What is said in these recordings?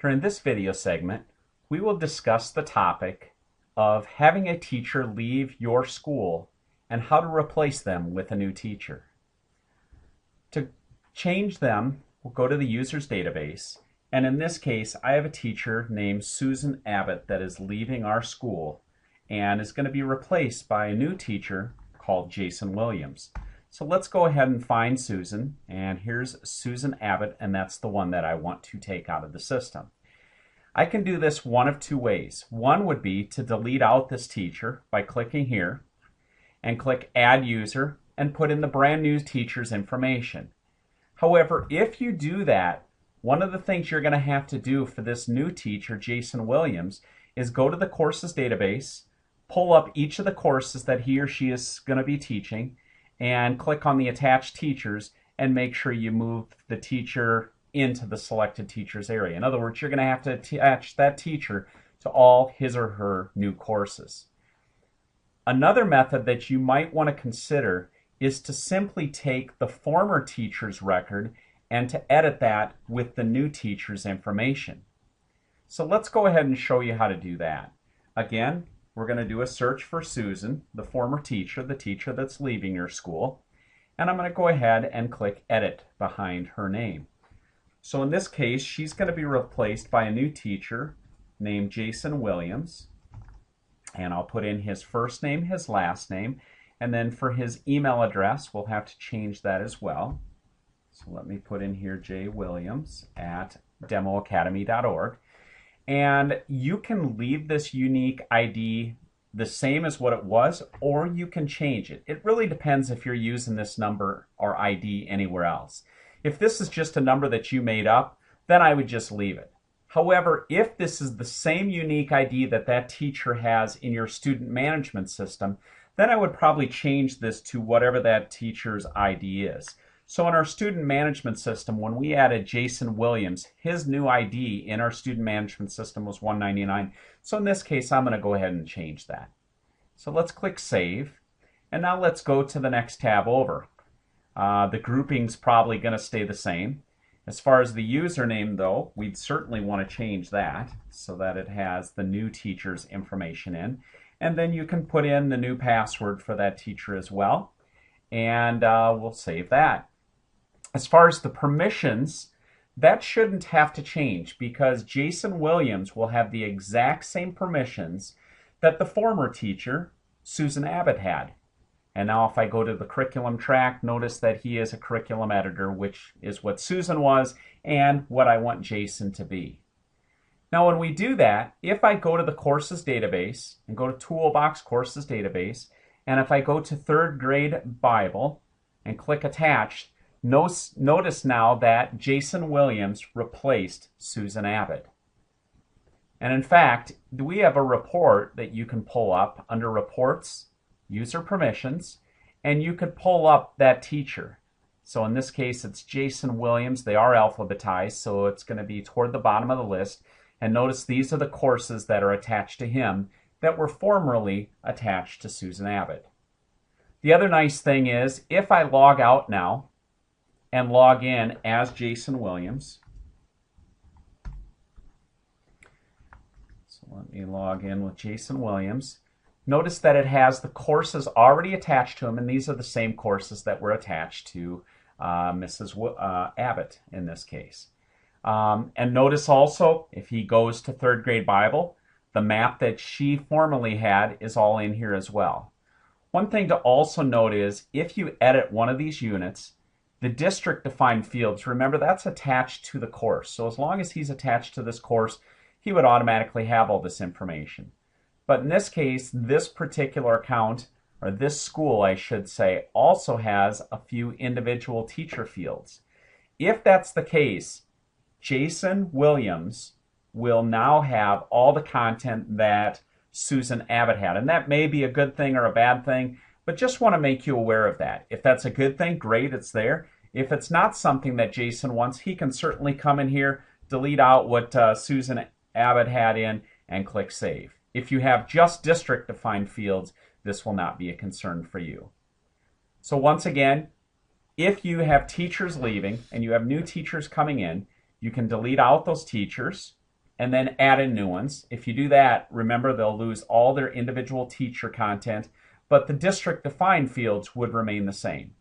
During this video segment, we will discuss the topic of having a teacher leave your school and how to replace them with a new teacher. To change them, we'll go to the user's database, and in this case, I have a teacher named Susan Abbott that is leaving our school and is going to be replaced by a new teacher called Jason Williams. So let's go ahead and find Susan, and here's Susan Abbott, and that's the one that I want to take out of the system. I can do this one of two ways. One would be to delete out this teacher by clicking here and click Add User and put in the brand new teacher's information. However, if you do that, one of the things you're going to have to do for this new teacher, Jason Williams, is go to the courses database, pull up each of the courses that he or she is going to be teaching, and click on the attached teachers and make sure you move the teacher into the selected teachers area. In other words, you're going to have to attach that teacher to all his or her new courses. Another method that you might want to consider is to simply take the former teacher's record and to edit that with the new teacher's information. So let's go ahead and show you how to do that. Again, we're going to do a search for Susan, the former teacher, the teacher that's leaving your school, and I'm going to go ahead and click Edit behind her name. So in this case, she's going to be replaced by a new teacher named Jason Williams, and I'll put in his first name, his last name, and then for his email address, we'll have to change that as well. So let me put in here jwilliams@demoacademy.org. And you can leave this unique ID the same as what it was, or you can change it. It really depends if you're using this number or ID anywhere else. If this is just a number that you made up, then I would just leave it. However, if this is the same unique ID that that teacher has in your student management system, then I would probably change this to whatever that teacher's ID is. So in our student management system, when we added Jason Williams, his new ID in our student management system was 199. So in this case, I'm going to go ahead and change that. So let's click Save. And now let's go to the next tab over. The grouping's probably going to stay the same. As far as the username, though, we'd certainly want to change that so that it has the new teacher's information in. And then you can put in the new password for that teacher as well. And we'll save that. As far as the permissions, that shouldn't have to change because Jason Williams will have the exact same permissions that the former teacher, Susan Abbott, had. And now if I go to the Curriculum Trak, notice that he is a curriculum editor, which is what Susan was and what I want Jason to be. Now when we do that, if I go to the courses database and go to Toolbox Courses Database, and if I go to third grade Bible and click Attach, notice now that Jason Williams replaced Susan Abbott. And in fact, we have a report that you can pull up under Reports, User Permissions, and you could pull up that teacher. So in this case, it's Jason Williams. They are alphabetized, so it's going to be toward the bottom of the list. And notice these are the courses that are attached to him that were formerly attached to Susan Abbott. The other nice thing is, if I log out now and log in as Jason Williams, so let me log in with Jason Williams. Notice that it has the courses already attached to him, and these are the same courses that were attached to Mrs. Abbott in this case. And notice also, if he goes to third grade Bible, the map that she formerly had is all in here as well. One thing to also note is, if you edit one of these units, the district defined fields, remember that's attached to the course. So as long as he's attached to this course, he would automatically have all this information. But in this case, this particular account, or this school I should say, also has a few individual teacher fields. If that's the case, Jason Williams will now have all the content that Susan Abbott had. And that may be a good thing or a bad thing, but just want to make you aware of that. If that's a good thing, great, it's there. If it's not something that Jason wants, he can certainly come in here, delete out what Susan Abbott had in, and click Save. If you have just district-defined fields, this will not be a concern for you. So once again, if you have teachers leaving and you have new teachers coming in, you can delete out those teachers. and then add in new ones. If you do that, remember they'll lose all their individual teacher content, but the district defined fields would remain the same.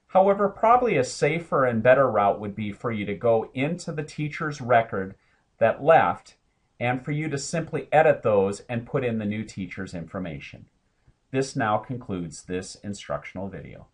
However, probably a safer and better route would be for you to go into the teacher's record that left and for you to simply edit those and put in the new teacher's information. This now concludes this instructional video.